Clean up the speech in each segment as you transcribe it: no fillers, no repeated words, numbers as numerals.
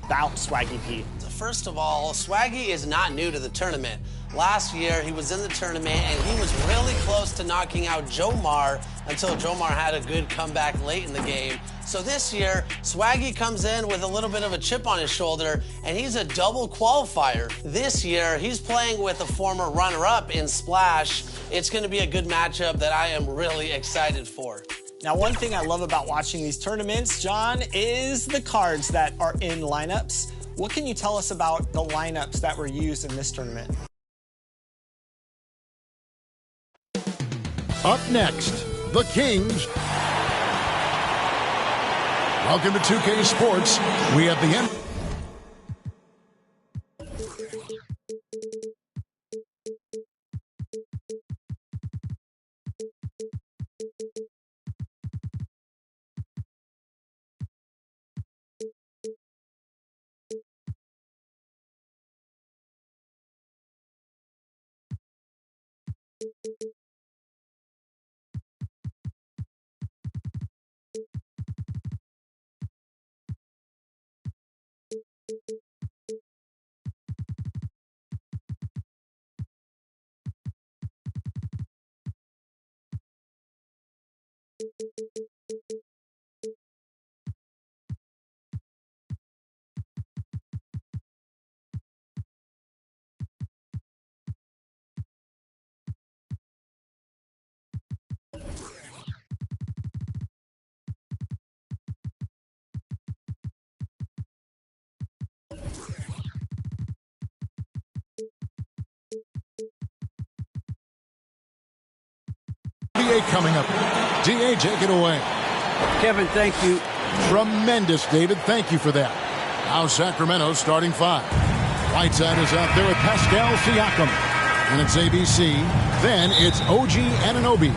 about Swaggy P? First of all, Swaggy is not new to the tournament. Last year, he was in the tournament, and he was really close to knocking out Jomar until Jomar had a good comeback late in the game. So this year, Swaggy comes in with a little bit of a chip on his shoulder, and he's a double qualifier. This year, he's playing with a former runner-up in Splash. It's going to be a good matchup that I am really excited for. Now, one thing I love about watching these tournaments, John, is the cards that are in lineups. What can you tell us about the lineups that were used in this tournament? Up next, the Kings. Welcome to 2K Sports. We have the end. Coming up. DA, take it away. Kevin, thank you. Tremendous, David. Thank you for that. Now Sacramento starting 5. Whiteside is out there with Pascal Siakam. And it's ABC. Then it's OG Anunoby.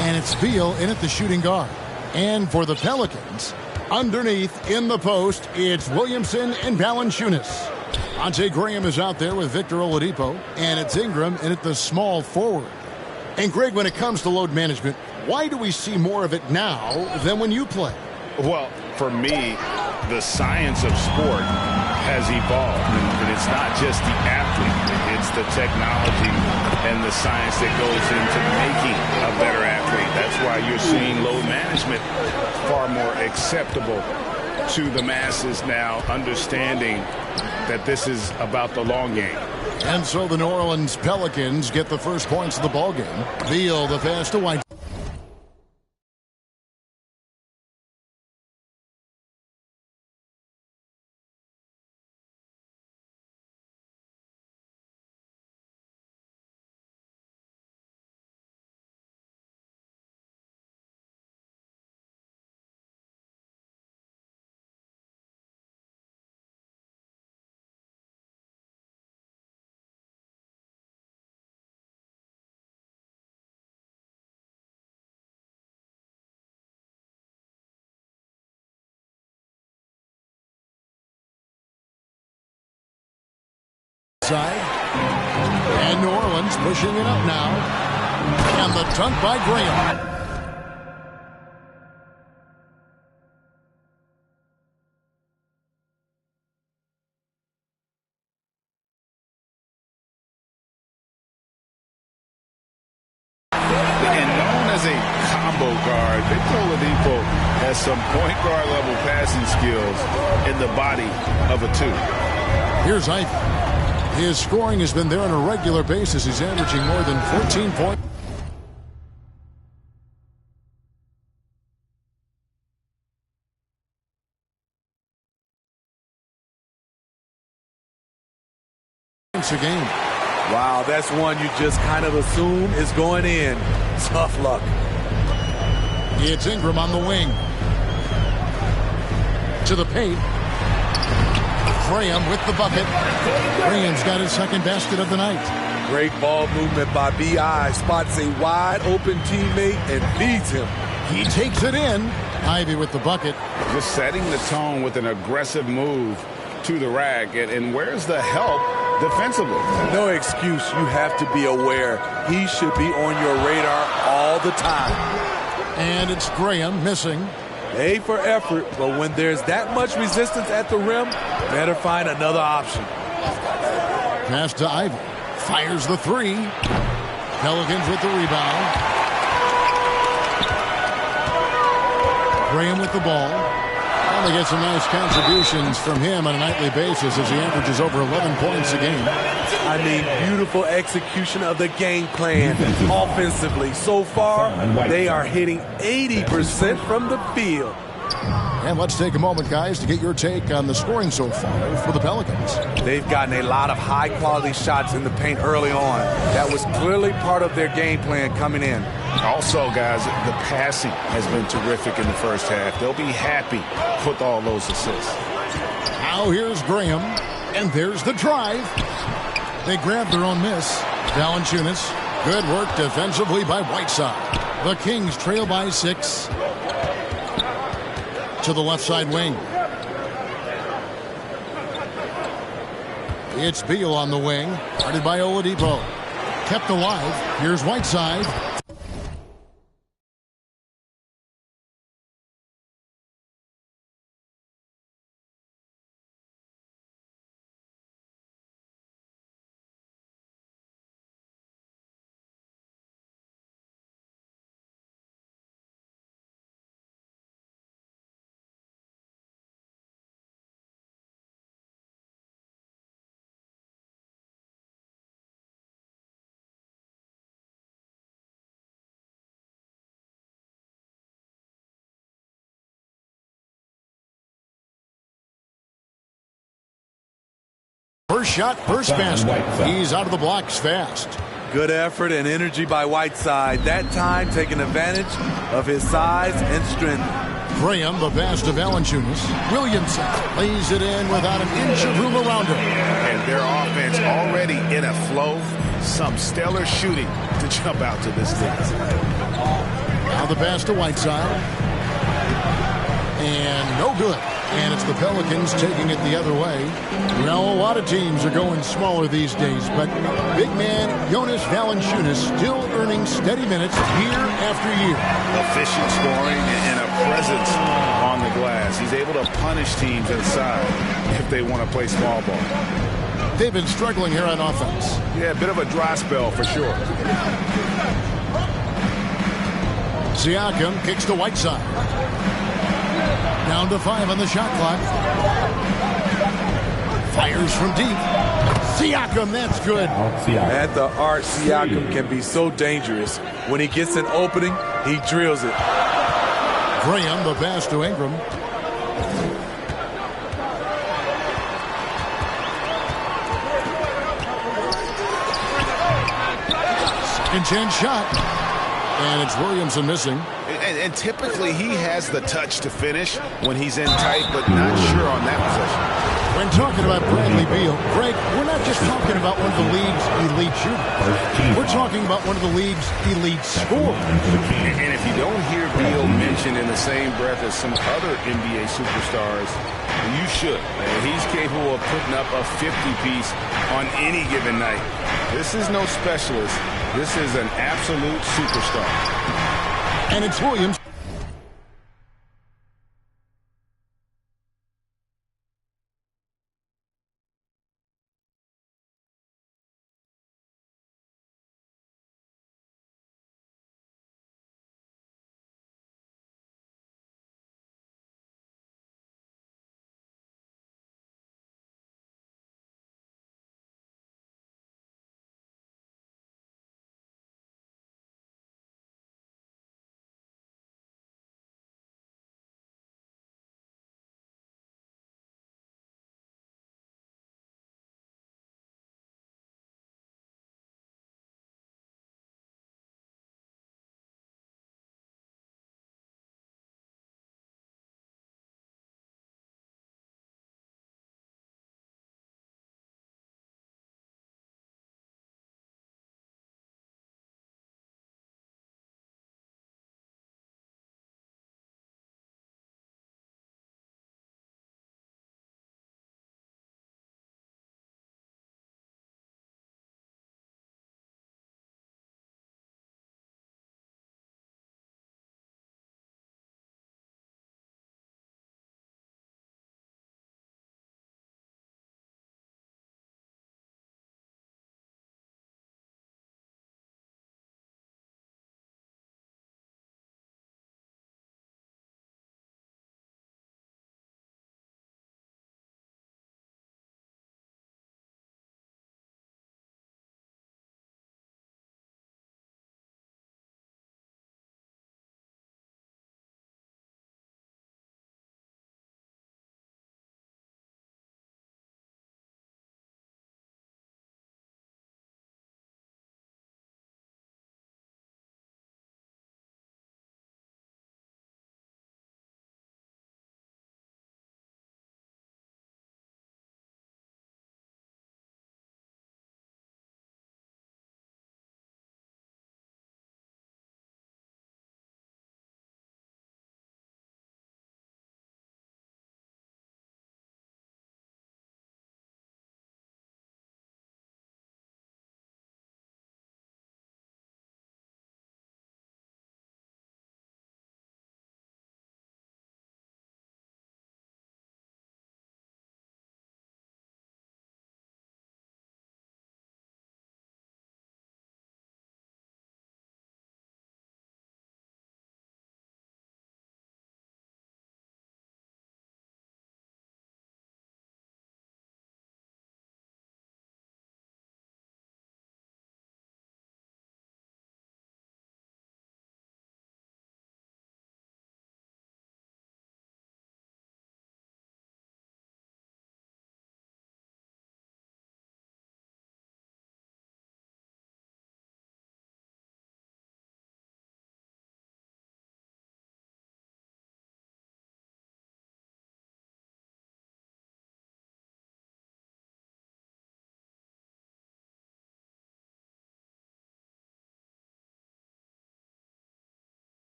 And it's Beal in at the shooting guard. And for the Pelicans, underneath in the post, it's Williamson and Valanciunas. Ante Graham is out there with Victor Oladipo. And it's Ingram in at the small forward. And Greg, when it comes to load management, why do we see more of it now than when you play? Well, for me, the science of sport has evolved. And it's not just the athlete. It's the technology and the science that goes into making a better athlete. That's why you're seeing load management far more acceptable to the masses now, understanding that this is about the long game. And so the New Orleans Pelicans get the first points of the ballgame. Beal, the pass to White. And New Orleans pushing it up now. And the dunk by Graham. And known as a combo guard, Victor Oladipo has some point guard level passing skills in the body of a 2. Here's Ivy. His scoring has been there on a regular basis. He's averaging more than 14 points a game. Wow, that's one you just kind of assume is going in. Tough luck. It's Ingram on the wing. To the paint. Graham with the bucket. Graham's got his second basket of the night. Great ball movement by B.I. Spots a wide open teammate and feeds him. He takes it in. Ivy with the bucket. Just setting the tone with an aggressive move to the rack. And where's the help defensively? No excuse. You have to be aware. He should be on your radar all the time. And it's Graham missing. A for effort, but when there's that much resistance at the rim, Better find another option. Pass to Ivan. Fires the three. Pelicans with the rebound. Graham with the ball. Well, they get some nice contributions from him on a nightly basis as he averages over 11 points a game. I mean, beautiful execution of the game plan offensively. So far, they are hitting 80% from the field. And let's take a moment, guys, to get your take on the scoring so far for the Pelicans. They've gotten a lot of high-quality shots in the paint early on. That was clearly part of their game plan coming in. Also, guys, the passing has been terrific in the first half. They'll be happy with all those assists. Now here's Graham, and there's the drive. They grab their own miss. Valanciunas, good work defensively by Whiteside. The Kings trail by 6. To the left side wing. It's Beal on the wing. Guarded by Oladipo. Kept alive. Here's Whiteside. First shot, first basket. He's out of the blocks fast. Good effort and energy by Whiteside. That time taking advantage of his size and strength. Graham, the pass to Valanciunas. Williamson lays it in without an inch of room around him. And their offense already in a flow. Some stellar shooting to jump out to this thing. Now the pass to Whiteside. And no good. And it's the Pelicans taking it the other way. Well, a lot of teams are going smaller these days, but big man Jonas Valanciunas still earning steady minutes year after year. Efficient scoring and a presence on the glass. He's able to punish teams inside if they want to play small ball. They've been struggling here on offense. Yeah, a bit of a dry spell for sure. Siakam kicks to Whiteside. Down to 5 on the shot clock. Fires from deep. Siakam, that's good. At the arc, Siakam can be so dangerous. When he gets an opening, he drills it. Graham, the pass to Ingram. Second chance shot. And it's Williamson missing. And typically he has the touch to finish when he's in tight, but not sure on that possession. When talking about Bradley Beal, Greg, we're not just talking about one of the league's elite shooters. We're talking about one of the league's elite scorers. And if you don't hear Beal mentioned in the same breath as some other NBA superstars, you should. He's capable of putting up a 50-piece on any given night. This is no specialist. This is an absolute superstar. And it's Williams.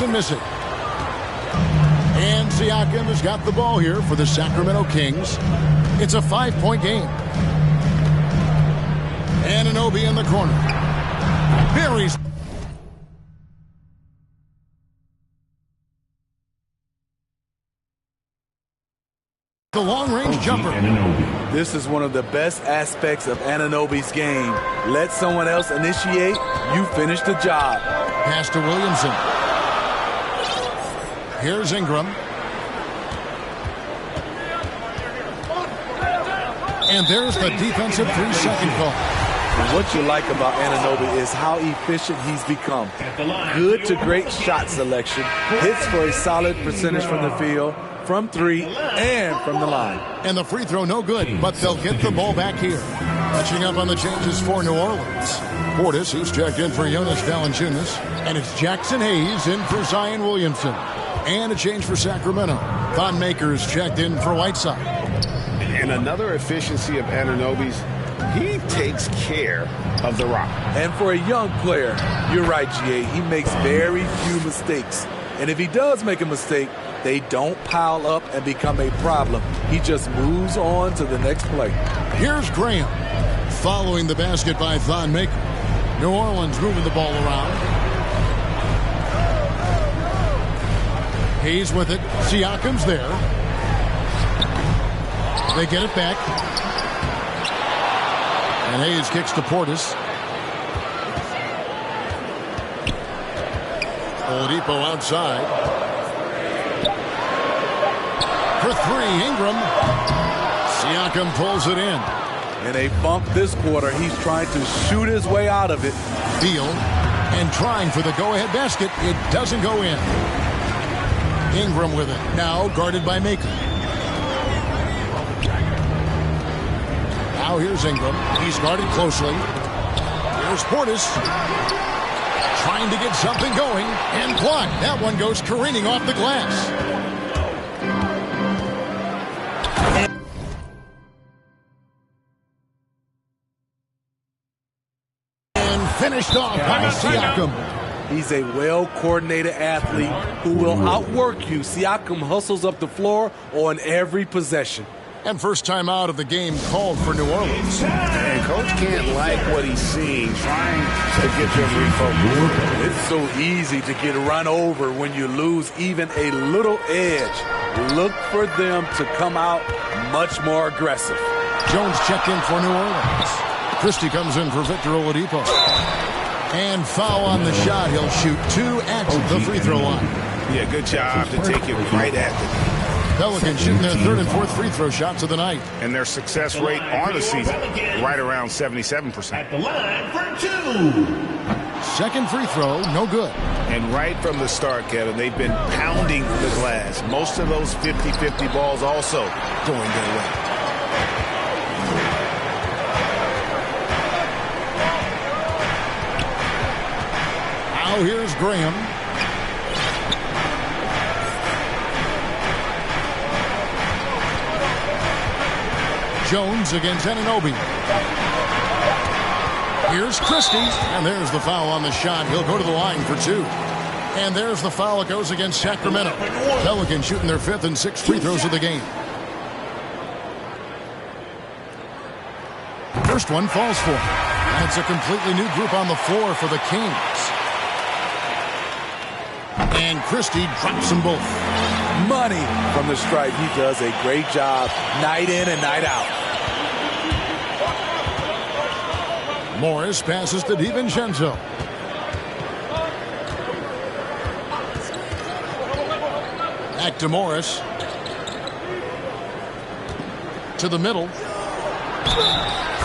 and miss it. And Siakam has got the ball here for the Sacramento Kings. It's a 5-point game. Anunoby in the corner. Buries. The long-range jumper. This is one of the best aspects of Anunoby's game. Let someone else initiate, you finish the job. Pass to Williamson. Here's Ingram. And there's the defensive 3-second call. And what you like about Anunoby is how efficient he's become. Good to great shot selection. Hits for a solid percentage from the field, from 3, and from the line. And the free throw no good, but they'll get the ball back here. Catching up on the changes for New Orleans. Portis, who's checked in for Jonas Valanciunas. And it's Jackson Hayes in for Zion Williamson. And a change for Sacramento. Thon Maker's checked in for Whiteside. And another efficiency of Anunoby's, he takes care of the rock. And for a young player, you're right, GA, he makes very few mistakes. And if he does make a mistake, they don't pile up and become a problem. He just moves on to the next play. Here's Graham. Following the basket by Thon Maker. New Orleans moving the ball around. Hayes with it. Siakam's there. They get it back. And Hayes kicks to Portis. Oladipo outside. For 3, Ingram. Siakam pulls it in. In a bump this quarter, he's trying to shoot his way out of it. Beal. And trying for the go-ahead basket. It doesn't go in. Ingram with it. Now guarded by Maker. Now here's Ingram. He's guarded closely. Here's Portis. Trying to get something going. And blocked. That one goes careening off the glass. And finished off by Siakam. He's a well-coordinated athlete who will outwork you. Siakam hustles up the floor on every possession. And first time out of the game called for New Orleans. And Coach can't like what he's seeing, trying to get them refocused. It's so easy to get run over when you lose even a little edge. Look for them to come out much more aggressive. Jones checked in for New Orleans. Christie comes in for Victor Oladipo. And foul on the shot. He'll shoot 2 at the free throw line. Yeah, good job to take it right at them. Pelicans shooting their 3rd and 4th free throw shots of the night. And their success rate on the season, right around 77%. At the line for 2. Second free throw, no good. And right from the start, Kevin, they've been pounding the glass. Most of those 50-50 balls also going their way. Now here's Graham. Jones against Anunoby. Here's Christie, and there's the foul on the shot. He'll go to the line for 2. And there's the foul. It goes against Sacramento. Pelicans shooting their 5th and 6th free throws of the game. First one falls for. That's a completely new group on the floor for the Kings. And Christie drops them both. Money from the stripe. He does a great job night in and night out. Morris passes to DiVincenzo. Back to Morris. To the middle.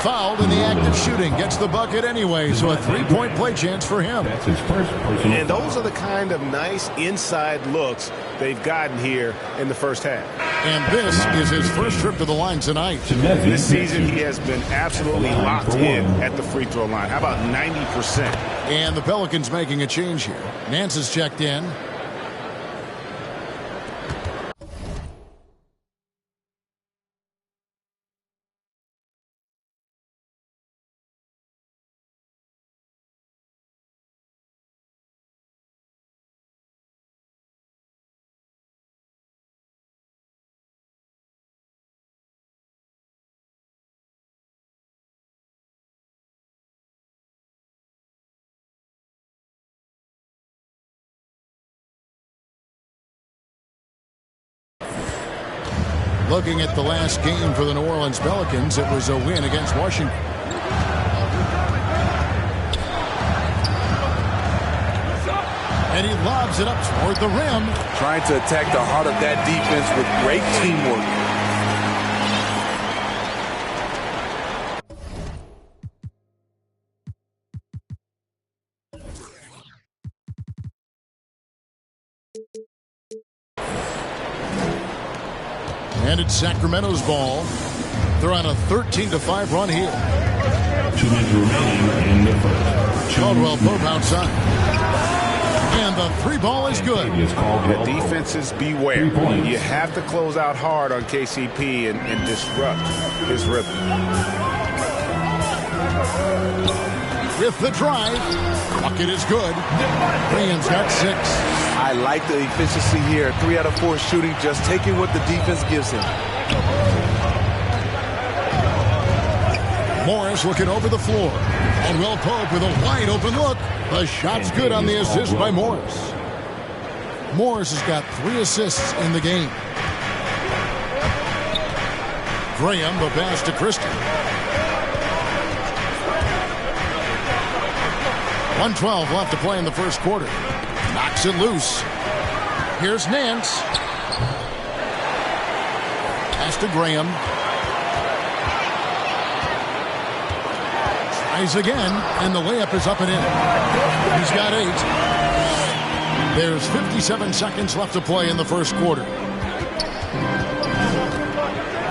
Fouled in the act of shooting. Gets the bucket anyway, so a 3-point play chance for him. That's his first personal. And those are the kind of nice inside looks they've gotten here in the first half. And this is his first trip to the line tonight. This season, he has been absolutely locked in at the free throw line. How about 90%? And the Pelicans making a change here. Nance is checked in. Looking at the last game for the New Orleans Pelicans, it was a win against Washington. And he lobs it up toward the rim. Trying to attack the heart of that defense with great teamwork. And it's Sacramento's ball. They're on a 13-5 run here. 2 minutes remaining in the first. Caldwell Pope outside. And the three ball is good. The defenses beware. You have to close out hard on KCP and disrupt his rhythm. With the drive, bucket is good. Graham's got 6. I like the efficiency here. 3 out of 4 shooting, just taking what the defense gives him. Morris looking over the floor. Caldwell Pope with a wide open look. The shot's good on the assist by Morris. Morris has got 3 assists in the game. Graham, the pass to Christie. 1:12 left to play in the first quarter. Knocks it loose. Here's Nance. Pass to Graham. Tries again, and the layup is up and in. He's got 8. There's 57 seconds left to play in the first quarter.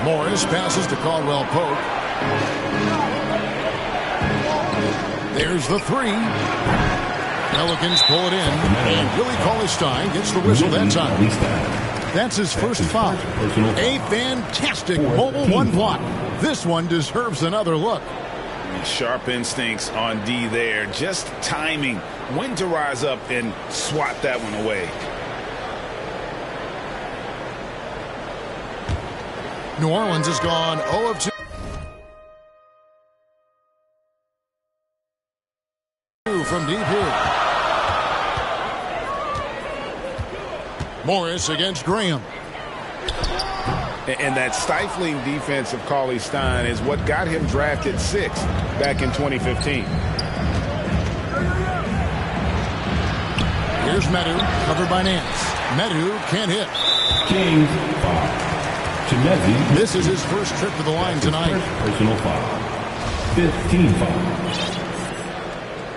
Morris passes to Caldwell Pope. There's the 3. Pelicans pull it in, and Willie Cauley-Stein gets the whistle that time. That's his first foul. A fantastic mobile 1 block. This one deserves another look. Sharp instincts on D there. Just timing when to rise up and swat that one away. New Orleans has gone 0 of 2 from deep here. Morris against Graham. And that stifling defense of Cauley-Stein is what got him drafted 6th back in 2015. Here's Medu, covered by Nance. Medu can't hit. Kings foul. Chinesi. This is his first trip to the line tonight. Personal foul. 15 fouls.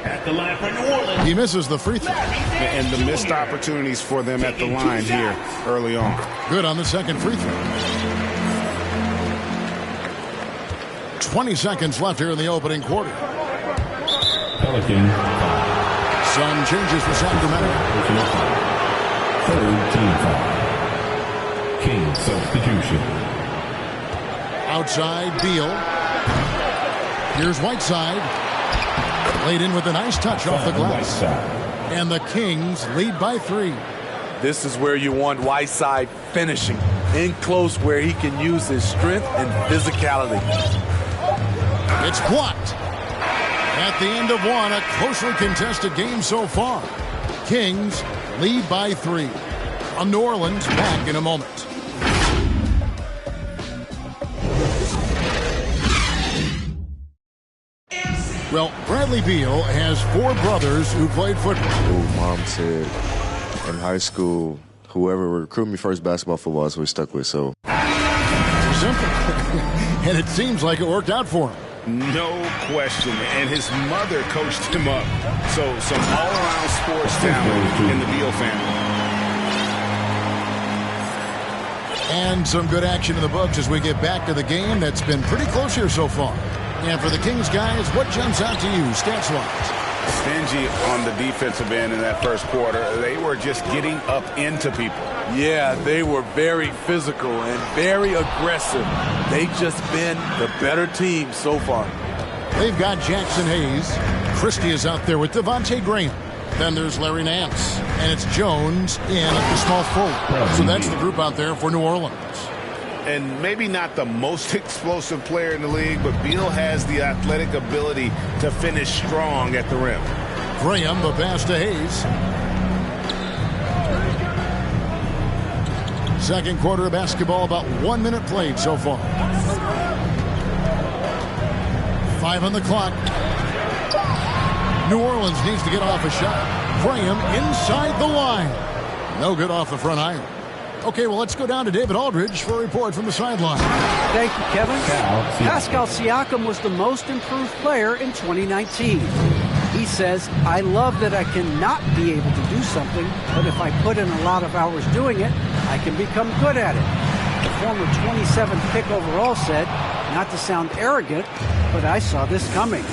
At the line for New Orleans. He misses the free throw. And the missed opportunities for them at the line here early on. Good on the second free throw. 20 seconds left here in the opening quarter. Pelican. Sun changes for Sacramento. Personal foul. Third team foul. King substitution. Outside, Beal. Here's Whiteside. Laid in with a nice touch off the glass. And the Kings lead by 3. This is where you want Whiteside finishing. In close where he can use his strength and physicality. It's blocked. At the end of 1, a closely contested game so far. Kings lead by 3. On New Orleans, back in a moment. Well, Bradley Beal has 4 brothers who played football. Mom said in high school, whoever recruited me first basketball, football, that's what we stuck with. So simple. And it seems like it worked out for him. No question. And his mother coached him up. So some all-around sports talent in the Beal family. And some good action in the books as we get back to the game that's been pretty close here so far. And for the Kings guys, what jumps out to you stats-wise? Stingy on the defensive end in that first quarter. They were just getting up into people. Yeah, they were very physical and very aggressive. They've just been the better team so far. They've got Jackson Hayes. Christie is out there with Devontae Graham. Then there's Larry Nance. And it's Jones in at the small forward. So that's the group out there for New Orleans. And maybe not the most explosive player in the league, but Beal has the athletic ability to finish strong at the rim. Graham, the pass to Hayes. Second quarter of basketball, about 1 minute played so far. 5 on the clock. New Orleans needs to get off a shot. Graham inside the line. No good off the front iron. Okay, well, let's go down to David Aldridge for a report from the sideline. Thank you, Kevin. Pascal Siakam was the most improved player in 2019. He says, I love that I cannot be able to do something, but if I put in a lot of hours doing it, I can become good at it. The former 27th pick overall said, not to sound arrogant, but I saw this coming.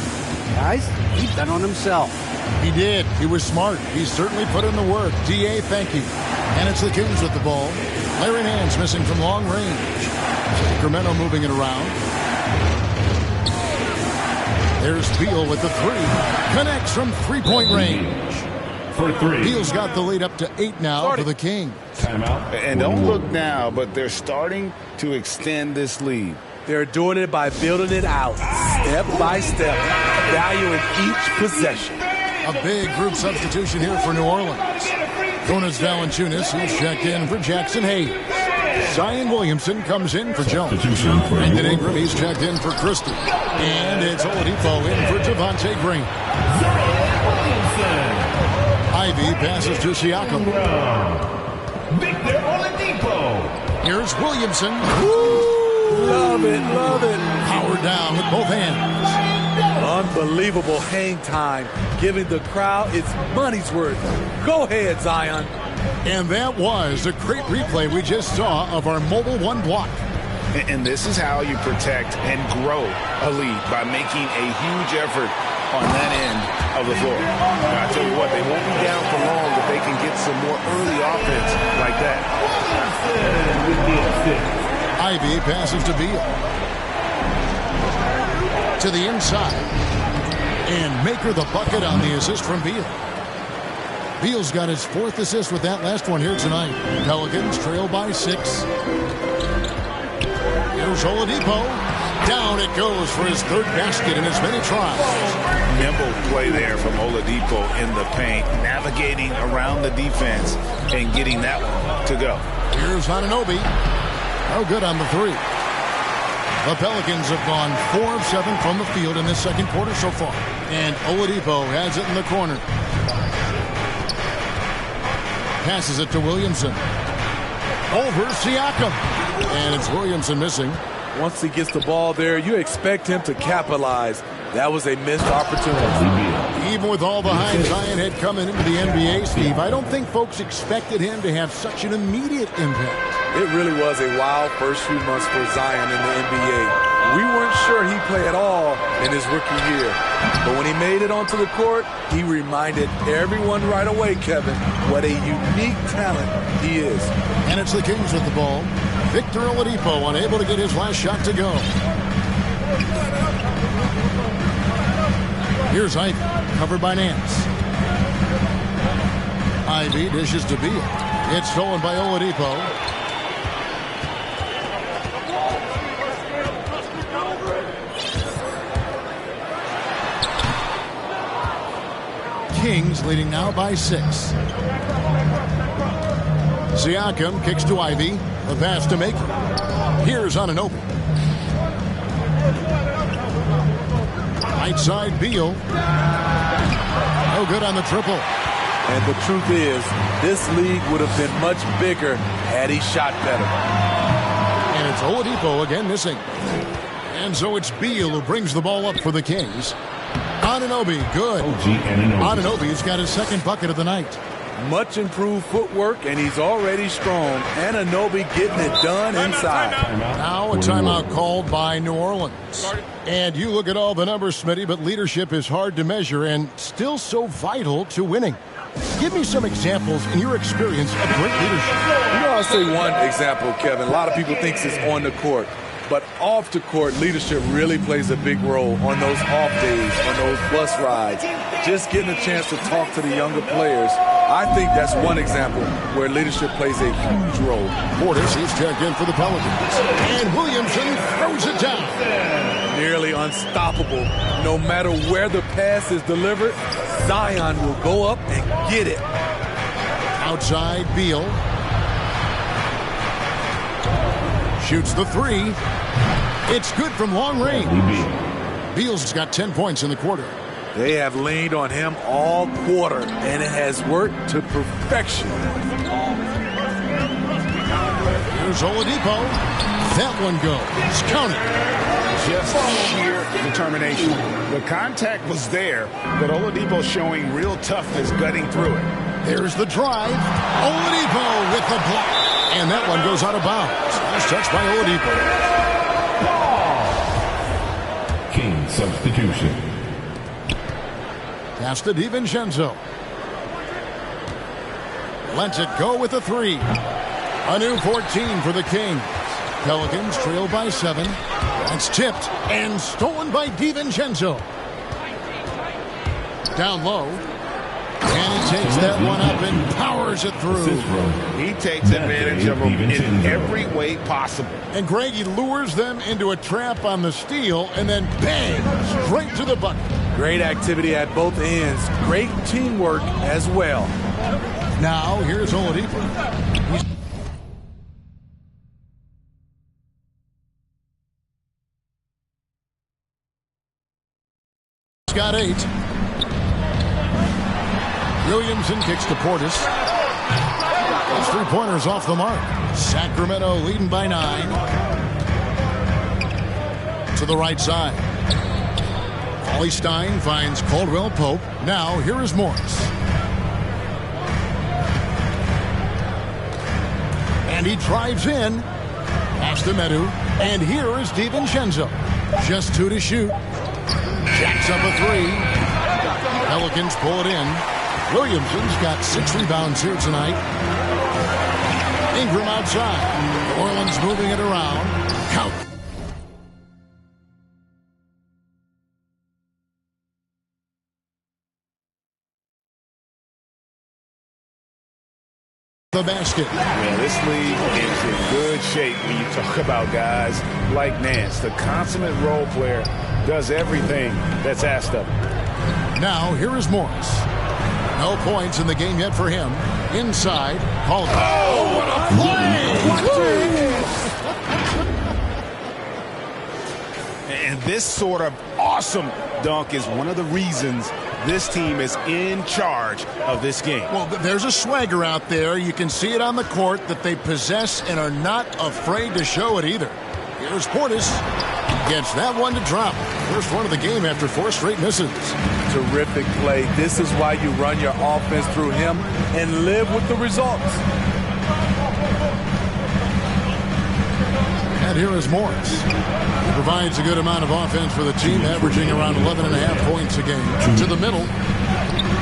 Guys, he bet on himself. He did. He was smart. He certainly put in the work. D.A., thank you. And it's the Kings with the ball. Larry Nance missing from long range. Sacramento moving it around. There's Beal with the three. Connects from three-point range. For three. Beal's got the lead up to 8 now for the Kings. Timeout. And don't look now, but they're starting to extend this lead. They're doing it by building it out, step by step, valuing each possession. A big group substitution here for New Orleans. Jonas Valanciunas, who's checked in for Jackson Hayes. Zion Williamson comes in for Jones. Brandon Ingram, he's checked in for Christie. And it's Oladipo in for Devontae Green. Ivy passes to Siakam. Victor Oladipo. Here's Williamson. Love it, love it. Powered down with both hands. Unbelievable hang time, giving the crowd its money's worth. Go ahead, Zion. And that was a great replay we just saw of our Mobile One block. And this is how you protect and grow a lead, by making a huge effort on that end of the floor. Now, I tell you what, they won't be down for long if they can get some more early offense like that. Ivy passes to Beal. To the inside. And Maker the bucket on the assist from Beal. Beal's got his 4th assist with that last one here tonight. Pelicans trail by 6. Here's Oladipo. Down it goes for his 3rd basket in as many tries. Nimble play there from Oladipo in the paint, navigating around the defense and getting that one to go. Here's Anunoby. No good on the 3. The Pelicans have gone 4 of 7 from the field in this second quarter so far. And Oladipo has it in the corner. Passes it to Williamson. Over Siakam. And it's Williamson missing. Once he gets the ball there, you expect him to capitalize. That was a missed opportunity. Even with all the hype Zion had coming into the NBA, Steve, I don't think folks expected him to have such an immediate impact. It really was a wild first few months for Zion in the NBA. We weren't sure he'd play at all in his rookie year. But when he made it onto the court, he reminded everyone right away, Kevin, what a unique talent he is. And it's the Kings with the ball. Victor Oladipo unable to get his last shot to go. Here's Ivy, covered by Nance. Ivy dishes to Beal. It's stolen by Oladipo. Kings leading now by 6. Siakam kicks to Ivy. The pass to Maker. Here's Anunoby. Right side, Beal. No good on the triple. And the truth is, this league would have been much bigger had he shot better. And it's Oladipo again missing. And so it's Beal who brings the ball up for the Kings. Anunoby, good. Anunoby's got his 2nd bucket of the night. Much improved footwork, and he's already strong. Anunoby getting it done inside. Now a timeout called by New Orleans. And you look at all the numbers, Smitty, but leadership is hard to measure and still so vital to winning. Give me some examples in your experience of great leadership. You know, I'll say one example, Kevin. A lot of people think it's on the court. But off the court, leadership really plays a big role on those off days, on those bus rides. Just getting a chance to talk to the younger players. I think that's one example where leadership plays a huge role. Portis, he's checked in for the Pelicans. And Williamson throws it down. Nearly unstoppable. No matter where the pass is delivered, Zion will go up and get it. Outside, Beal. Shoots the three. It's good from long range. Beals has got 10 points in the quarter. They have leaned on him all quarter, and it has worked to perfection. Here's Oladipo. That one goes. Counted. Just sheer determination. The contact was there, but Oladipo showing real toughness gutting through it. There's the drive. Oladipo with the block. And that one goes out of bounds. Last touch by Oladipo. King substitution. Pass to DiVincenzo. Lets it go with a three. A new 14 for the Kings. Pelicans trail by 7. It's tipped and stolen by DiVincenzo. Down low. And he takes that one up and powers it through. He takes advantage of them in every way possible. And Greg, he lures them into a trap on the steal and then bang, straight to the bucket. Great activity at both ends. Great teamwork as well. Now, here's Oladipo. He's got 8. Williamson kicks to Portis. Those three-pointers off the mark. Sacramento leading by 9. To the right side. Ollie Stein finds Caldwell Pope. Now, here is Morris. And he drives in. Pass to Medu. And here is DiVincenzo. Just 2 to shoot. Jacks up a 3. Pelicans pull it in. Williamson's got 6 rebounds here tonight. Ingram outside. New Orleans moving it around. Count. The basket. Man, this league is in good shape when you talk about guys like Nance. The consummate role player does everything that's asked of him. Now, here is Morris. No points in the game yet for him. Inside. Called. Oh, what a play! And this sort of awesome dunk is one of the reasons this team is in charge of this game. Well, there's a swagger out there. You can see it on the court that they possess and are not afraid to show it either. Here's Portis. Gets that one to drop. First one of the game after 4 straight misses. Terrific play. This is why you run your offense through him and live with the results. And here is Morris. He provides a good amount of offense for the team, averaging around 11.5 points a game. To the middle.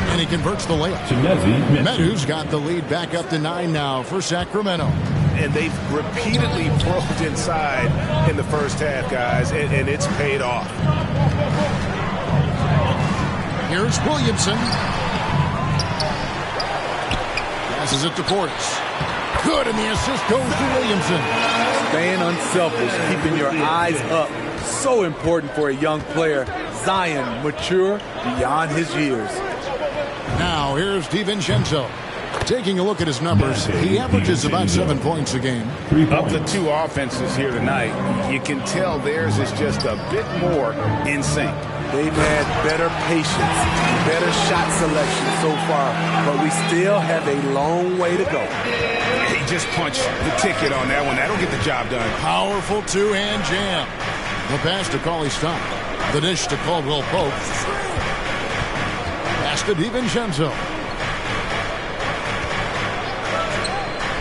And he converts the layup. Medu's got the lead back up to 9 now for Sacramento. And they've repeatedly broke inside in the first half, guys, and it's paid off. Here's Williamson. Passes it to Portis. Good, and the assist goes to Williamson. Staying unselfish, keeping your eyes up. So important for a young player. Zion, mature beyond his years. Now, here's DiVincenzo. Taking a look at his numbers, he averages about 7 points a game. Of the 2 offenses here tonight, you can tell theirs is just a bit more in sync. They've had better patience, better shot selection so far, but we still have a long way to go. He just punched the ticket on that one. That'll get the job done. Powerful 2-hand jam. The pass to Cauley Stein. The dish to Caldwell Pope. Pass to DiVincenzo.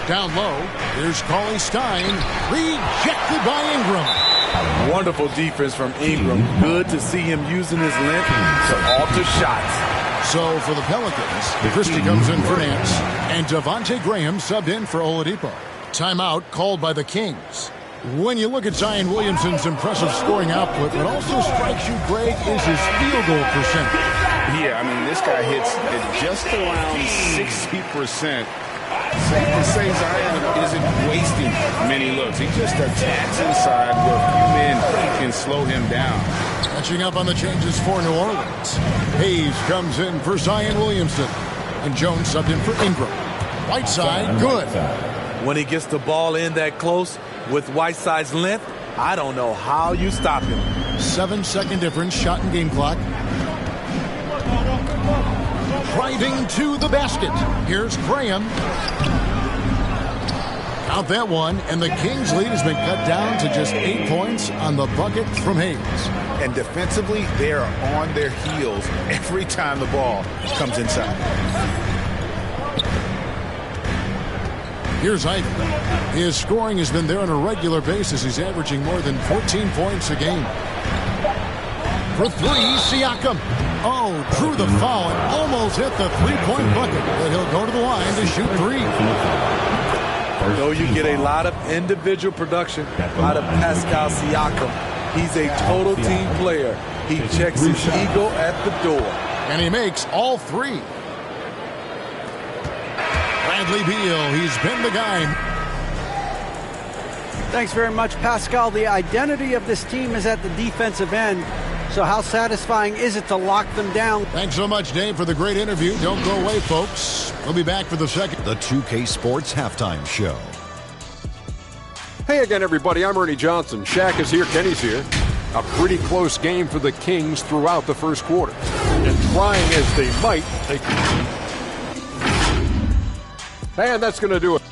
Down low, here's Cauley Stein, rejected by Ingram. Wonderful defense from Ingram. Good to see him using his length to alter shots. So for the Pelicans, Christie comes in for Nance, and Devontae Graham subbed in for Oladipo. Timeout called by the Kings. When you look at Zion Williamson's impressive scoring output, what also strikes you, Greg, is his field goal percentage. Yeah, I mean, this guy hits at just around 60%. Safe to say Zion isn't wasting many looks. He just attacks inside where few men can slow him down. Catching up on the changes for New Orleans. Hayes comes in for Zion Williamson. And Jones subbed in for Ingram. Right side, good. When he gets the ball in that close with Whiteside's length, I don't know how you stop him. 7-second difference, shot and game clock. Driving to the basket. Here's Graham. Count that one, and the Kings' lead has been cut down to just 8 points on the bucket from Hayes. And defensively, they are on their heels every time the ball comes inside. Here's Ivey. His scoring has been there on a regular basis. He's averaging more than 14 points a game. For three, Siakam. Oh, drew the foul and almost hit the three-point bucket. But he'll go to the line to shoot three. Though you get a lot of individual production out of Pascal Siakam, he's a total team player. He checks his ego at the door. And he makes all three. Bradley Beal, he's been the guy. Thanks very much, Pascal. The identity of this team is at the defensive end. So how satisfying is it to lock them down? Thanks so much, Dave, for the great interview. Don't go away, folks. We'll be back for the second. The 2K Sports Halftime Show. Hey again, everybody. I'm Ernie Johnson. Shaq is here. Kenny's here. A pretty close game for the Kings throughout the first quarter. And trying as they might, they... And that's going to do it.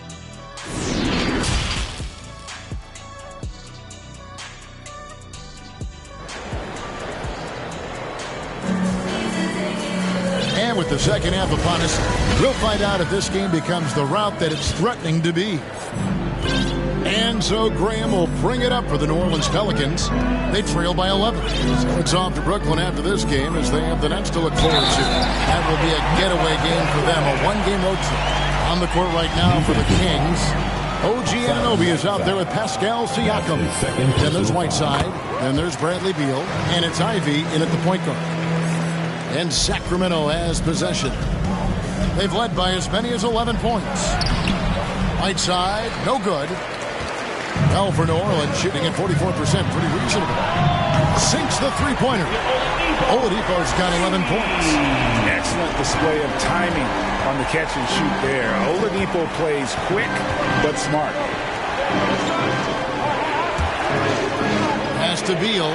And with the second half upon us, we'll find out if this game becomes the route that it's threatening to be. And so Graham will bring it up for the New Orleans Pelicans. They trail by 11. So it's off to Brooklyn after this game as they have the Nets to look forward to. That will be a getaway game for them, a one-game road trip. On the court right now for the Kings, OG Anunoby is out there with Pascal Siakam. Then there's Whiteside. Then there's Bradley Beal. And it's Ivey in at the point guard. And Sacramento has possession. They've led by as many as 11 points. Whiteside, no good. Well, for New Orleans, shooting at 44%, pretty reasonable. Sinks the three-pointer. Oladipo's got 11 points. Excellent display of timing on the catch and shoot there. Oladipo plays quick but smart. Pass to Beal.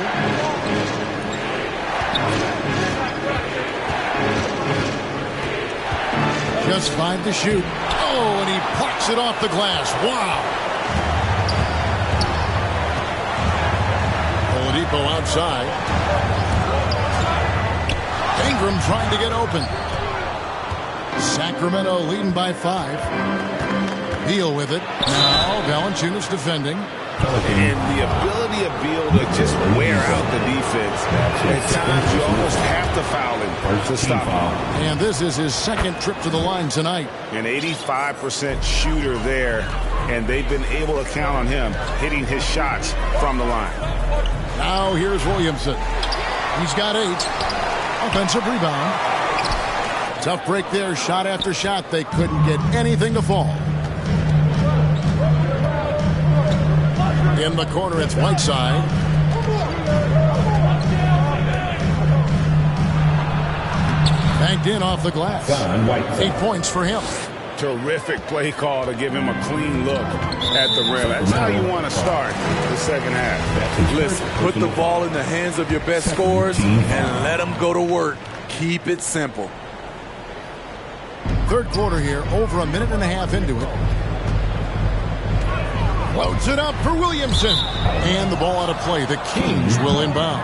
Just 5 to shoot. Oh, and he parks it off the glass. Wow. Oladipo outside. Ingram trying to get open. Sacramento leading by 5. Beal with it. Now Valanciunas defending. And the ability of Beal to just wear out the defense. At times you almost have to foul him to stop him. And this is his second trip to the line tonight. An 85% shooter there, and they've been able to count on him hitting his shots from the line. Now here's Williamson. He's got 8. Offensive rebound. Tough break there, shot after shot. They couldn't get anything to fall. In the corner, it's Whiteside. Banked in off the glass. 8 points for him. Terrific play call to give him a clean look at the rim. That's how you want to start the second half. Listen, put the ball in the hands of your best scorers and let them go to work. Keep it simple. Third quarter here, over a minute and a half into it. Loads it up for Williamson. And the ball out of play. The Kings will inbound.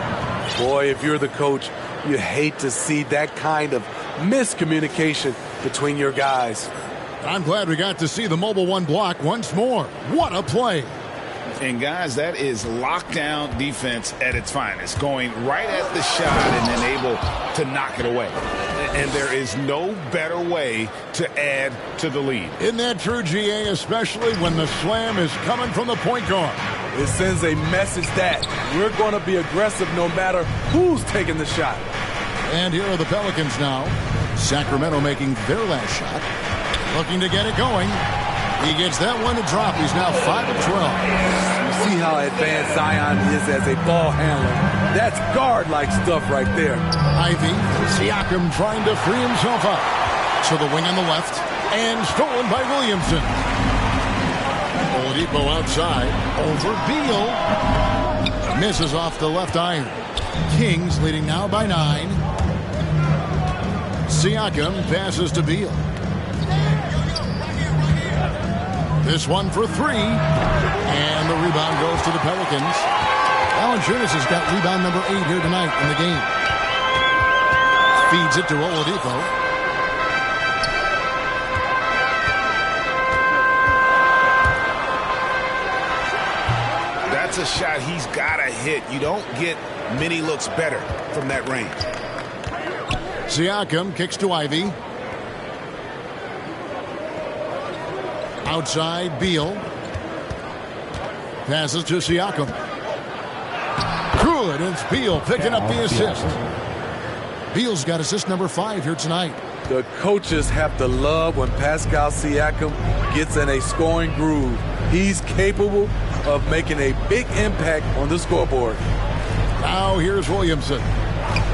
Boy, if you're the coach, you hate to see that kind of miscommunication between your guys. I'm glad we got to see the Mobile One block once more. What a play. And guys, that is lockdown defense at its finest. Going right at the shot and then able to knock it away. And there is no better way to add to the lead. Isn't that true, GA, especially when the slam is coming from the point guard? It sends a message that we're going to be aggressive no matter who's taking the shot. And here are the Pelicans now. Sacramento making their last shot. Looking to get it going. He gets that one to drop. He's now 5 of 12. You see how advanced Zion is as a ball handler. That's guard-like stuff right there. Ivey, Siakam trying to free himself up. To the wing on the left. And stolen by Williamson. Oladipo outside. Over Beal. Misses off the left iron. Kings leading now by 9. Siakam passes to Beal. This one for 3. And the rebound goes to the Pelicans. Valanciunas has got rebound number 8 here tonight in the game. Feeds it to Oladipo. That's a shot he's got to hit. You don't get many looks better from that range. Siakam kicks to Ivy. Outside, Beal. Passes to Siakam. Good. It's Beal picking up the assist. Beal's got assist number 5 here tonight. The coaches have to love when Pascal Siakam gets in a scoring groove. He's capable of making a big impact on the scoreboard. Now here's Williamson.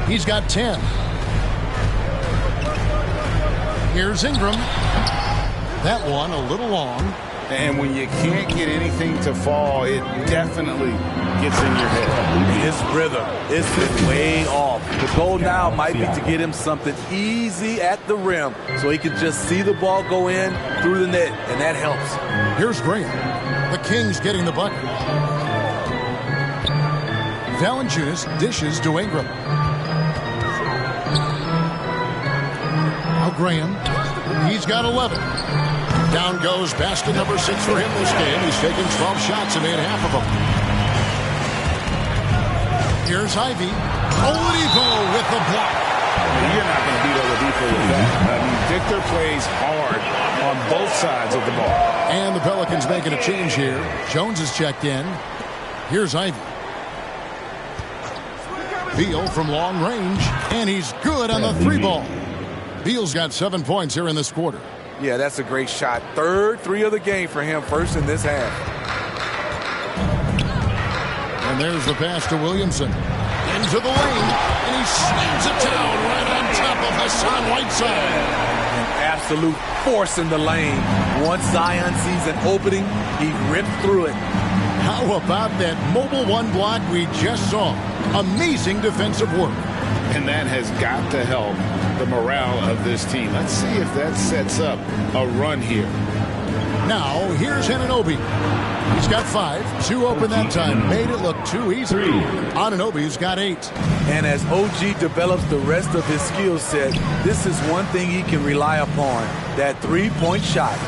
He's got 10. Here's Ingram. That one a little long. And when you can't get anything to fall, it definitely gets in your head. His rhythm is way off. The goal now might be to get him something easy at the rim so he can just see the ball go in through the net, and that helps. Here's Graham. The Kings getting the bucket. Valanciunas dishes to Ingram. Now Graham. He's got 11. Down goes basket number 6 for him this game. He's taken 12 shots and made half of them. Here's Ivy. Oladipo with the block. You're not going to beat Oladipo with that. I mean, Victor plays hard on both sides of the ball. And the Pelicans making a change here. Jones is checked in. Here's Ivy. Beal from long range, and he's good on the 3-ball. Beal's got 7 points here in this quarter. Yeah, that's a great shot. Third 3 of the game for him, first in this half. And there's the pass to Williamson. Into the lane, and he slams it down right on top of Hassan Whiteside. An absolute force in the lane. Once Zion sees an opening, he ripped through it. How about that mobile 1 block we just saw? Amazing defensive work. And that has got to help the morale of this team. Let's see if that sets up a run here. Now, here's Anunoby. He's got 5. 2 open that time. Made it look too easy. Anunoby's got 8. And as OG develops the rest of his skill set, this is one thing he can rely upon, that 3-point shot.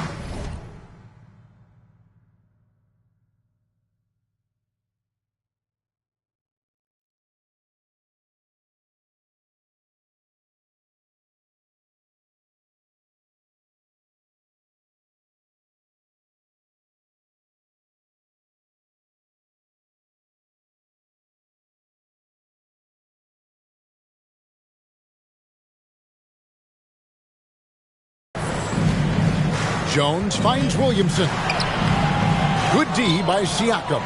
Jones finds Williamson. Good D by Siakam.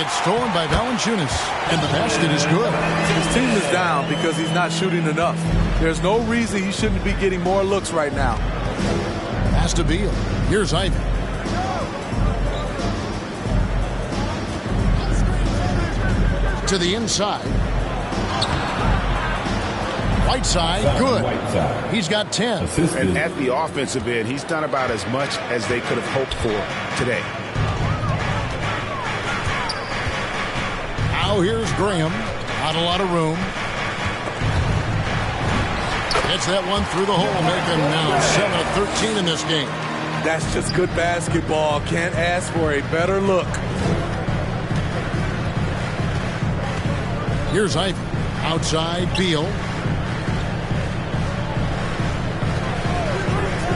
It's stolen by Valanciunas, and the basket is good. His team is down because he's not shooting enough. There's no reason he shouldn't be getting more looks right now. Pass to Beal. Here's Ivy. To the inside. Whiteside, good. He's got 10. And at the offensive end, he's done about as much as they could have hoped for today. Now here's Graham. Not a lot of room. Gets that one through the hole, making now 7 of 13 in this game. That's just good basketball. Can't ask for a better look. Here's Ivy. Outside, Beal.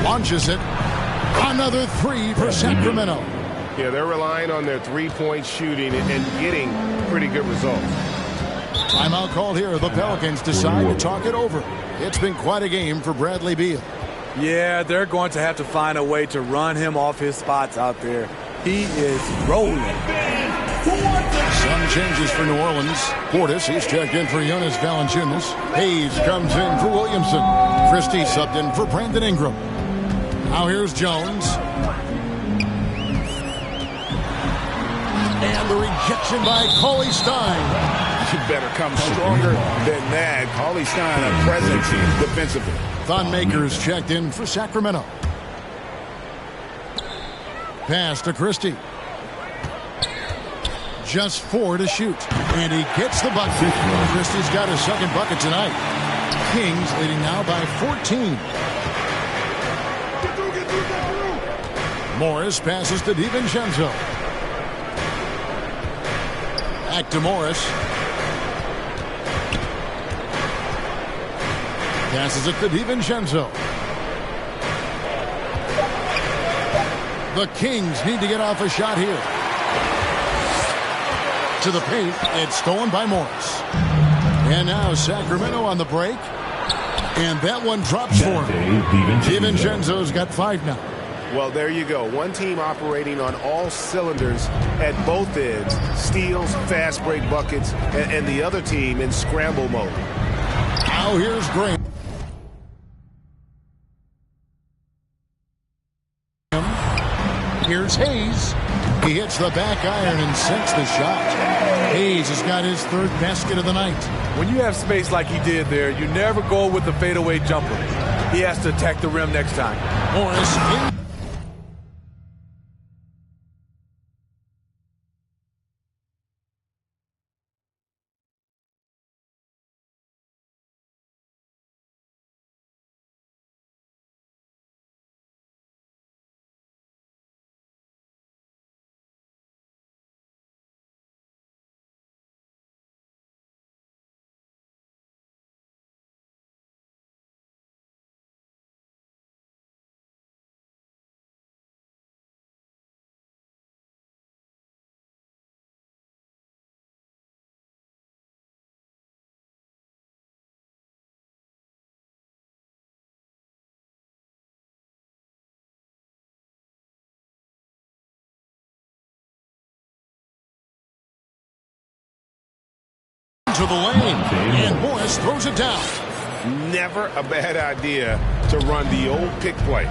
Launches it. Another 3 for Sacramento. Yeah, they're relying on their 3-point shooting and getting pretty good results. Timeout called here. The Pelicans decide to talk it over. It's been quite a game for Bradley Beal. Yeah, they're going to have to find a way to run him off his spots out there. He is rolling. Some changes for New Orleans. Portis, he's checked in for Jonas Valanciunas. Hayes comes in for Williamson. Christie subbed in for Brandon Ingram. Now here's Jones. And the rejection by Cauley Stein. You better come stronger than that. Cauley Stein, a presence defensively. Thon Maker's checked in for Sacramento. Pass to Christie. Just 4 to shoot. And he gets the bucket. Christie's got his second bucket tonight. Kings leading now by 14. Morris passes to DiVincenzo. Back to Morris. Passes it to DiVincenzo. The Kings need to get off a shot here. To the paint. It's stolen by Morris. And now Sacramento on the break. And that one drops for him. DiVincenzo's got 5 now. Well, there you go. One team operating on all cylinders at both ends. Steals, fast break buckets, and the other team in scramble mode. Now here's Graham. Here's Hayes. He hits the back iron and sinks the shot. Hayes has got his 3rd basket of the night. When you have space like he did there, you never go with the fadeaway jumper. He has to attack the rim next time. Morris in. To the lane, and Morris throws it down. Never a bad idea to run the old pick play.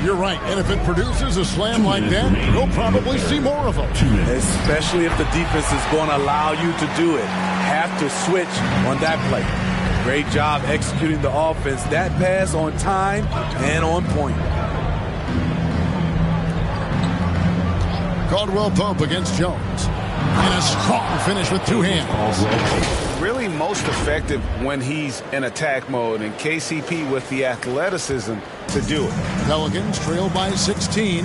You're right. And if it produces a slam like that, you'll probably see more of them. Especially if the defense is going to allow you to do it. Have to switch on that play. Great job executing the offense. That pass on time and on point. Caldwell Pope against Jones. And a strong finish with 2 hands. Really most effective when he's in attack mode, and KCP with the athleticism to do it. Pelicans trail by 16.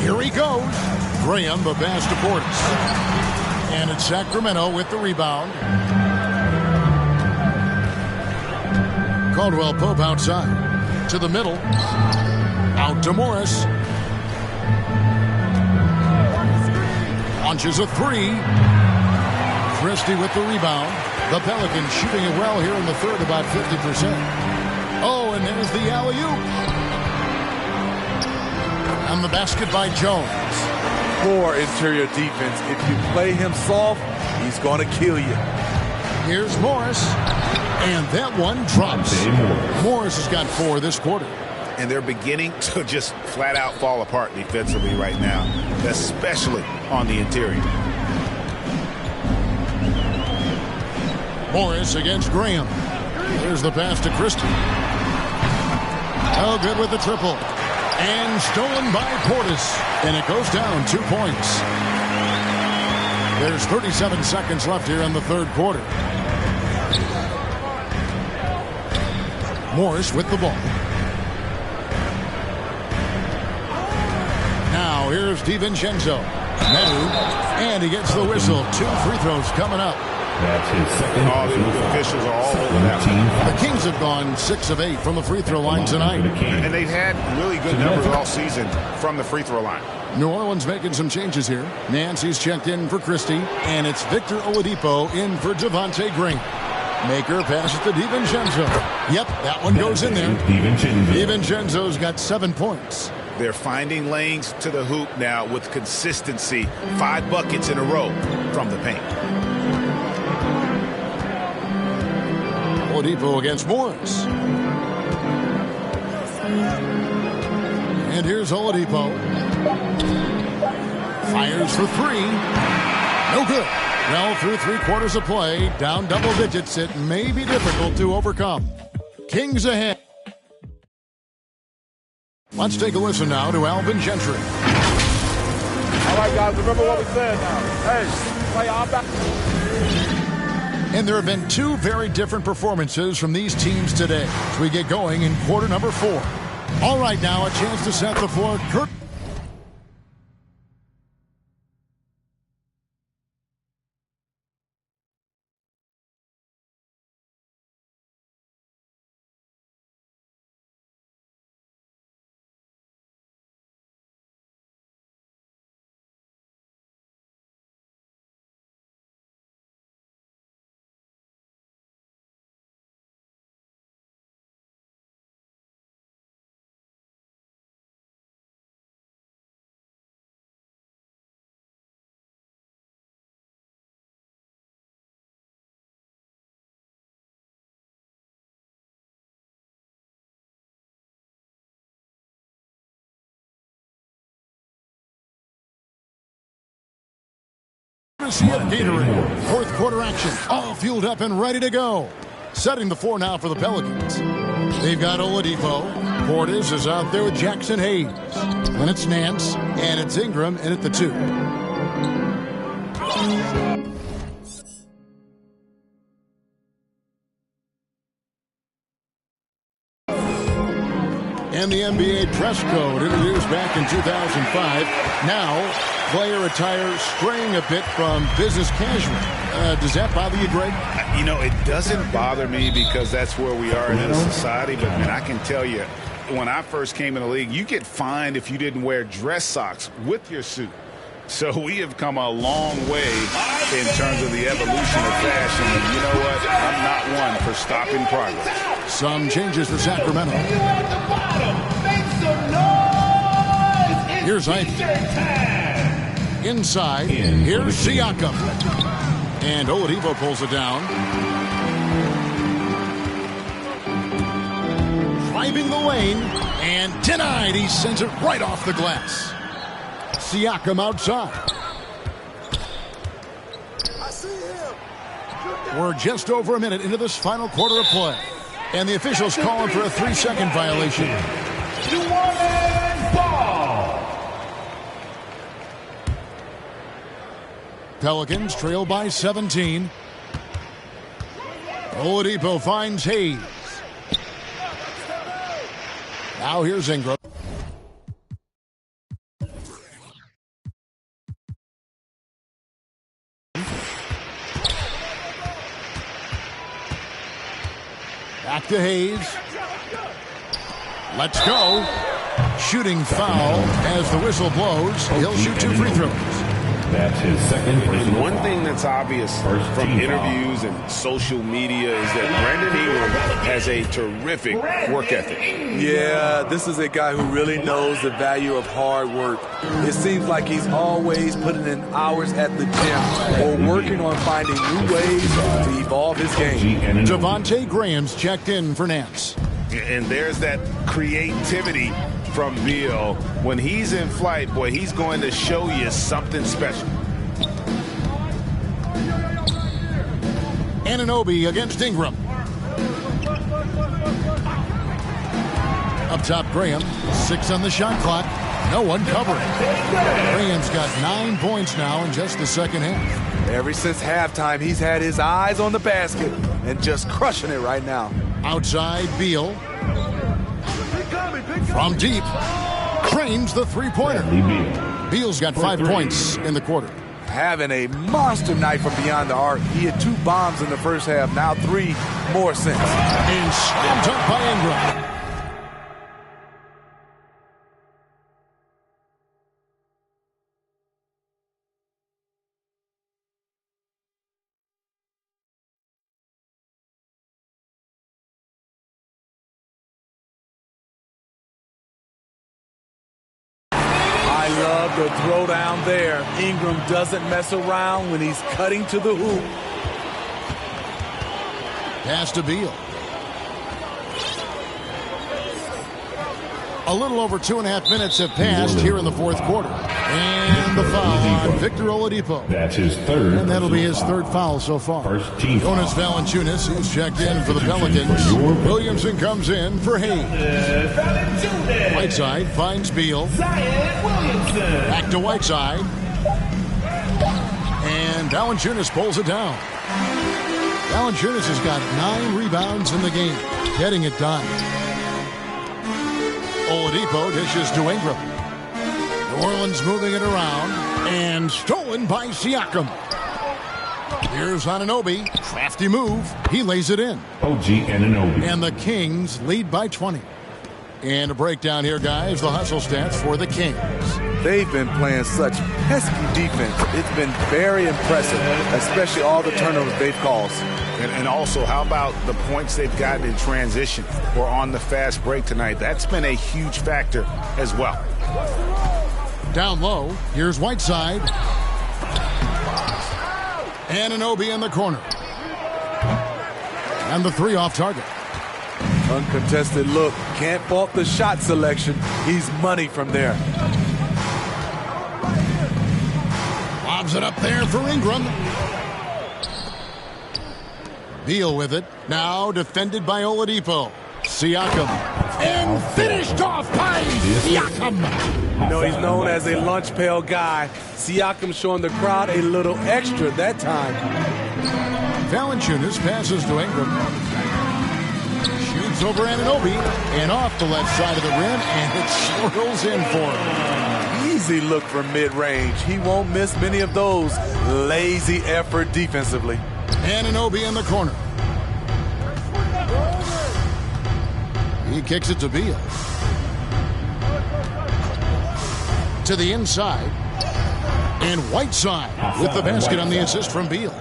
Here he goes. Graham, the pass to Portis. And it's Sacramento with the rebound. Caldwell Pope outside. To the middle. Out to Morris. Launches a 3. Christie with the rebound. The Pelicans shooting it well here in the 3rd, about 50%. Oh, and there's the alley-oop. And the basket by Jones. Poor interior defense. If you play him soft, he's going to kill you. Here's Morris. And that one drops. Morris has got 4 this quarter. And they're beginning to just flat out fall apart defensively right now, especially on the interior. Morris against Graham. There's the pass to Christie. Oh, good with the triple. And stolen by Portis. And it goes down 2 points. There's 37 seconds left here in the 3rd quarter. Morris with the ball. Now here's DiVincenzo. Medu. And he gets the whistle. 2 free throws coming up. That's his second. The officials are all over that. The Kings have gone 6 of 8 from the free throw line tonight. And they've had really good numbers all season from the free throw line. New Orleans making some changes here. Nancy's checked in for Christie. And it's Victor Oladipo in for Devontae Green. Maker passes to DiVincenzo. Yep, that one goes in there. DiVincenzo's got 7 points. They're finding lanes to the hoop now with consistency. 5 buckets in a row from the paint. Oladipo against Morris. And here's Oladipo. Fires for three. No good. Well, through 3 quarters of play, down double digits, it may be difficult to overcome. Kings ahead. Let's take a listen now to Alvin Gentry. All right, guys, remember what we said now. Hey, play our back. And there have been 2 very different performances from these teams today as we get going in quarter number 4. All right, now a chance to set the floor. Kurt. Gatorade. 4th quarter action. All fueled up and ready to go. Setting the floor now for the Pelicans. They've got Oladipo. Portis is out there with Jackson Hayes. Then it's Nance. And it's Ingram in at the 2. And the NBA dress code introduced back in 2005. Now, player attire straying a bit from business casual. Does that bother you, Greg? You know, it doesn't bother me because that's where we are in a society. But, man, I can tell you, when I first came in the league, you get fined if you didn't wear dress socks with your suit. So we have come a long way in terms of the evolution of fashion. And you know what? I'm not one for stopping progress. Some changes for Sacramento. Here's Ivy. Inside. Here's Siakam. And Oladipo pulls it down. Driving the lane. And denied. He sends it right off the glass. Siakam outside. We're just over a minute into this final quarter of play. And the officials calling for a 3-second violation. Pelicans trail by 17. Oladipo finds Hayes. Now here's Ingram. Back to Hayes. Let's go. Shooting foul as the whistle blows. He'll shoot 2 free throws. That's his second personal. One thing that's obvious from interviews and social media is that Brandon Ingram has a terrific work ethic. Yeah, this is a guy who really knows the value of hard work. It seems like he's always putting in hours at the gym or working on finding new ways to evolve his game. Devontae Graham's checked in for Nance. And there's that creativity from Beal. When he's in flight, boy, he's going to show you something special. Anunoby against Ingram. Up top, Graham. 6 on the shot clock. No one covering. Graham's got 9 points now in just the second half. Ever since halftime, he's had his eyes on the basket and just crushing it right now. Outside, Beal. From deep. Cranes the three-pointer. Beal's got 5 points in the quarter. Having a monster night from beyond the arc. He had 2 bombs in the first half, now 3 more since. And slammed up by Ingram. The throw down there. Ingram doesn't mess around when he's cutting to the hoop. Pass to Beal. A little over 2.5 minutes have passed here in the fourth quarter. And the foul on Victor Oladipo. That's his third. And that'll be his third foul so far. First team foul. Jonas Valanciunas, who's checked in for the Pelicans. Williamson comes in for Hayes. Whiteside finds Beal. Back to Whiteside. And Valanciunas pulls it down. Valanciunas has got 9 rebounds in the game, getting it done. Oladipo dishes to Ingram. New Orleans moving it around, and stolen by Siakam. Here's Anunoby, crafty move. He lays it in. OG Anunoby. And the Kings lead by 20. And a breakdown here, guys, the hustle stats for the Kings. They've been playing such pesky defense. It's been very impressive, especially all the turnovers they've caused. And also, how about the points they've gotten in transition or on the fast break tonight? That's been a huge factor as well. Down low, here's Whiteside. Anunoby in the corner. And the 3 off target. Uncontested look. Can't fault the shot selection. He's money from there. Lobs it up there for Ingram. Beal with it. Now defended by Oladipo. Siakam. And finished off by Siakam. You know, he's known as a lunch pail guy. Siakam showing the crowd a little extra that time. Valanciunas passes to Ingram. Shoots over Anunoby. And off the left side of the rim. And it swirls in for him. Easy look from mid-range. He won't miss many of those. Lazy effort defensively. Anunoby in the corner. He kicks it to Beal. To the inside. And Whiteside with the basket on the assist from Beal.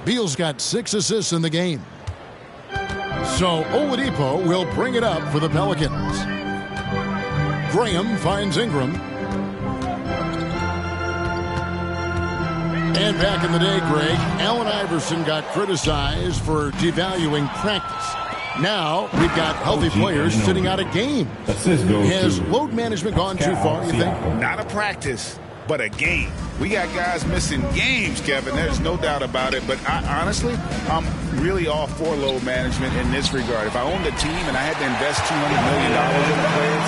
Beal's got 6 assists in the game. So Oladipo will bring it up for the Pelicans. Graham finds Ingram. And back in the day, Greg, Allen Iverson got criticized for devaluing practice. Now we've got healthy players sitting out a game. Has load management gone too far, you think? Not a practice, but a game. We got guys missing games, Kevin. There's no doubt about it. But honestly, I'm really all for load management in this regard. If I owned a team and I had to invest $200 million in the players,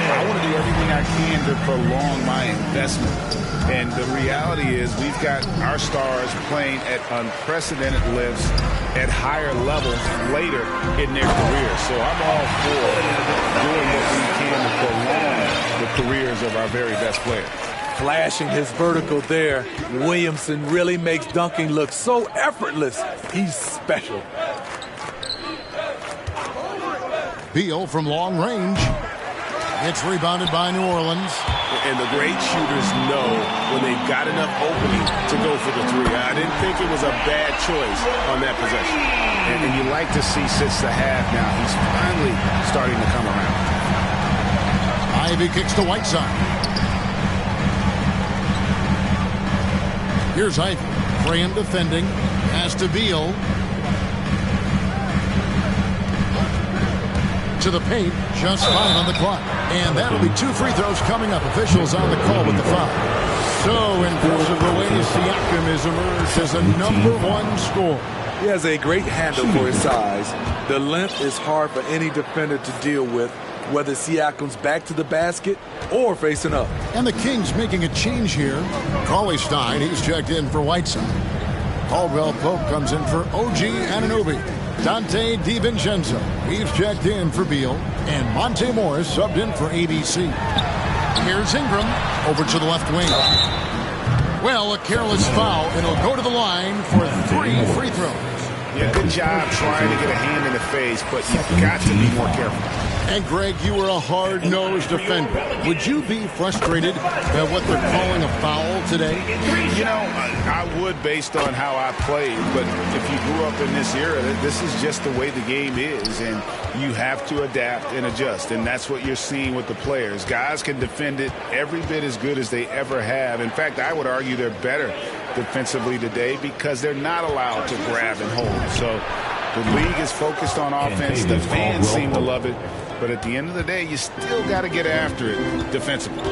I want to do everything I can to prolong my investment. And the reality is we've got our stars playing at unprecedented lifts at higher levels later in their careers. So I'm all for doing what we can to prolong the careers of our very best players. Flashing his vertical there. Williamson really makes dunking look so effortless. He's special. Beal from long range. It's rebounded by New Orleans. And the great shooters know when they've got enough opening to go for the 3. I didn't think it was a bad choice on that possession. And you like to see since the half now. He's finally starting to come around. Ivy kicks to Whiteside. Here's Ivy. Graham defending. Pass to Beal. To the paint. Just 5 on the clock. And that'll be 2 free throws coming up. Officials on the call with the foul. So impressive the way Siakam has emerged as a #1 scorer. He has a great handle for his size. The length is hard for any defender to deal with, whether Siakam's back to the basket or facing up. And the Kings making a change here. Cauley Stein, he's checked in for Whiteside. Caldwell Pope comes in for OG Anunoby. Dante DiVincenzo, he's checked in for Beal. And Monte Morris subbed in for ABC. Here's Ingram over to the left wing. Well, a careless foul, and he'll go to the line for 3 free throws. Yeah, good job trying to get a hand in the face, but you've got to be more careful. And Greg, you were a hard-nosed defender. Would you be frustrated at what they're calling a foul today? You know, I would based on how I played, but if you grew up in this era, this is just the way the game is, and you have to adapt and adjust, and that's what you're seeing with the players. Guys can defend it every bit as good as they ever have. In fact, I would argue they're better defensively today because they're not allowed to grab and hold. So the league is focused on offense. The fans seem to love it. But at the end of the day, you still got to get after it defensively.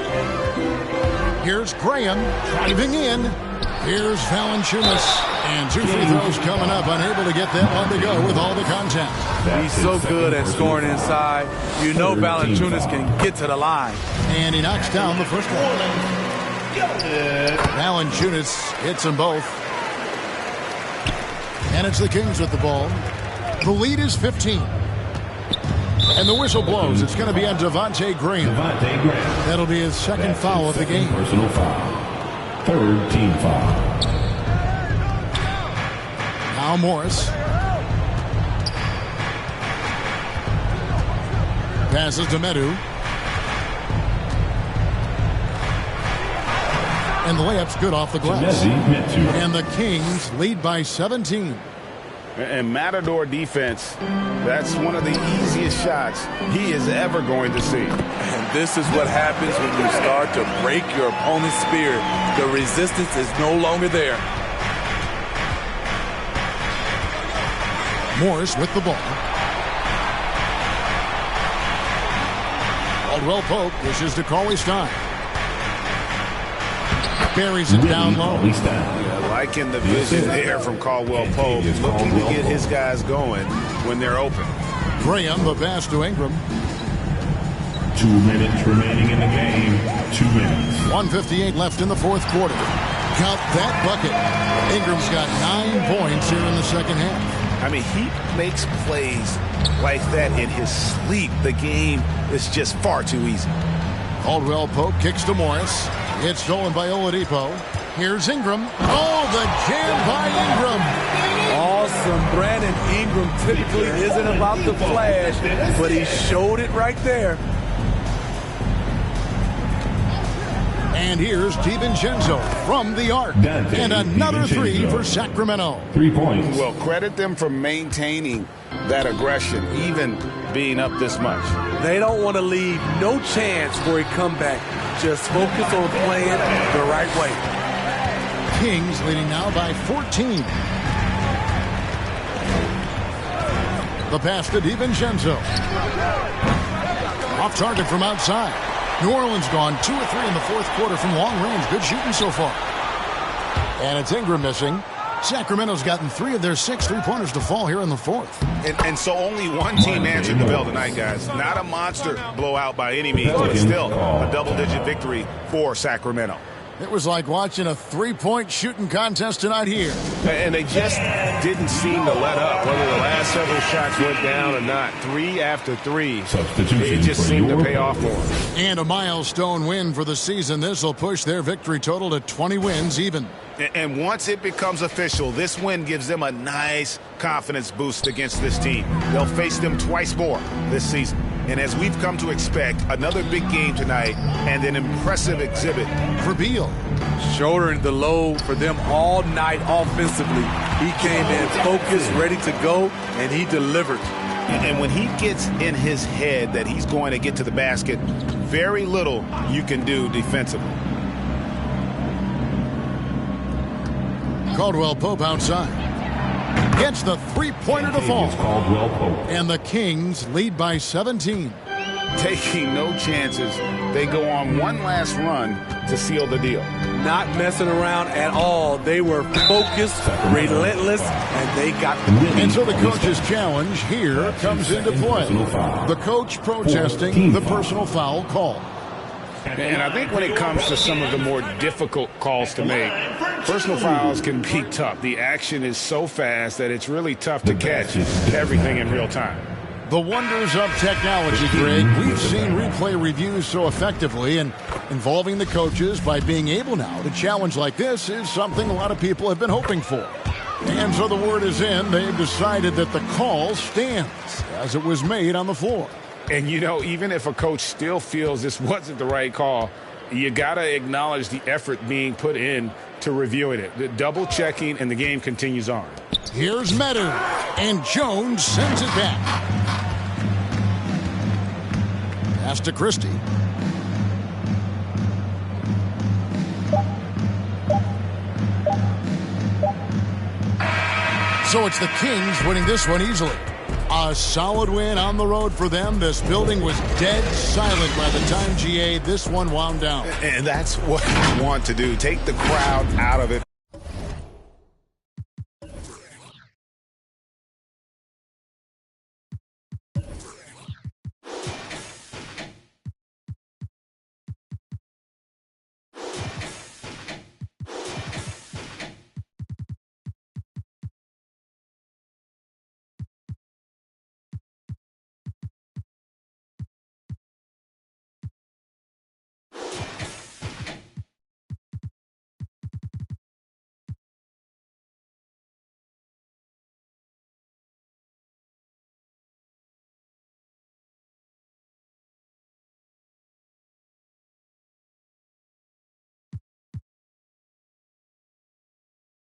Here's Graham driving in. Here's Valanciunas. And 2 free throws coming up, unable to get that one to go with all the contact. He's so good at scoring inside. You know Valanciunas can get to the line. And he knocks down the first one. Valanciunas hits them both. And it's the Kings with the ball. The lead is 15. And the whistle blows. It's going to be on Devontae Graham. That'll be his second foul of the game. Personal foul. Third team foul. Now Morris. Passes to Medu. And the layup's good off the glass. And the Kings lead by 17. And Matador defense, that's one of the easiest shots he is ever going to see. And this is what happens when you start to break your opponent's spirit. The resistance is no longer there. Morris with the ball. Caldwell Pope dishes to Cauley Stein. Buries it down low. Yeah, liking the vision there from Caldwell Pope, looking to get his guys going when they're open. Graham, the pass to Ingram. 2 minutes remaining in the game. 2 minutes. 1:58 left in the fourth quarter. Count that bucket. Ingram's got 9 points here in the second half. I mean, he makes plays like that in his sleep. The game is just far too easy. Caldwell Pope kicks to Morris. It's stolen by Oladipo. Here's Ingram. Oh, the jam by Ingram. Awesome. Brandon Ingram typically isn't about the flash, but he showed it right there. And here's DiVincenzo from the arc. And another three for Sacramento. 3 points. Well, credit them for maintaining that aggression, even being up this much. They don't want to leave no chance for a comeback. Just focus on playing the right way. Kings leading now by 14. The pass to DiVincenzo. Off target from outside. New Orleans gone 2 or 3 in the fourth quarter from long range. Good shooting so far. And it's Ingram missing. Sacramento's gotten 3 of their 6 3-pointers to fall here in the fourth. And so only one team answered the bell tonight, guys. Not a monster blowout by any means, but still a double-digit victory for Sacramento. It was like watching a 3-point shooting contest tonight here. And they just didn't seem to let up. Whether the last several shots went down or not, 3 after 3, it just seemed to pay off for them. And a milestone win for the season. This will push their victory total to 20 wins even. And once it becomes official, this win gives them a nice confidence boost against this team. They'll face them twice more this season. And as we've come to expect, another big game tonight and an impressive exhibit for Beal. Shouldering the load for them all night offensively. He came in focused, ready to go, and he delivered. And when he gets in his head that he's going to get to the basket, very little you can do defensively. Caldwell Pope outside. Gets the 3-pointer to fall. And the Kings lead by 17. Taking no chances. They go on one last run to seal the deal. Not messing around at all. They were focused, relentless, and they got the win. And so the coach's challenge here comes into play. The coach protesting the personal foul call. And I think when it comes to some of the more difficult calls to make, personal fouls can be tough. The action is so fast that it's really tough to catch everything in real time. The wonders of technology, Greg. We've seen replay reviews so effectively, and involving the coaches by being able now to challenge like this is something a lot of people have been hoping for. And so the word is in. They've decided that the call stands as it was made on the floor. And, you know, even if a coach still feels this wasn't the right call, you got to acknowledge the effort being put in to reviewing it. The double checking, and the game continues on. Here's Medu, and Jones sends it back. Pass to Christie. So it's the Kings winning this one easily. A A solid win on the road for them. This building was dead silent by the time, GA, this one wound down. And that's what you want to do. Take the crowd out of it.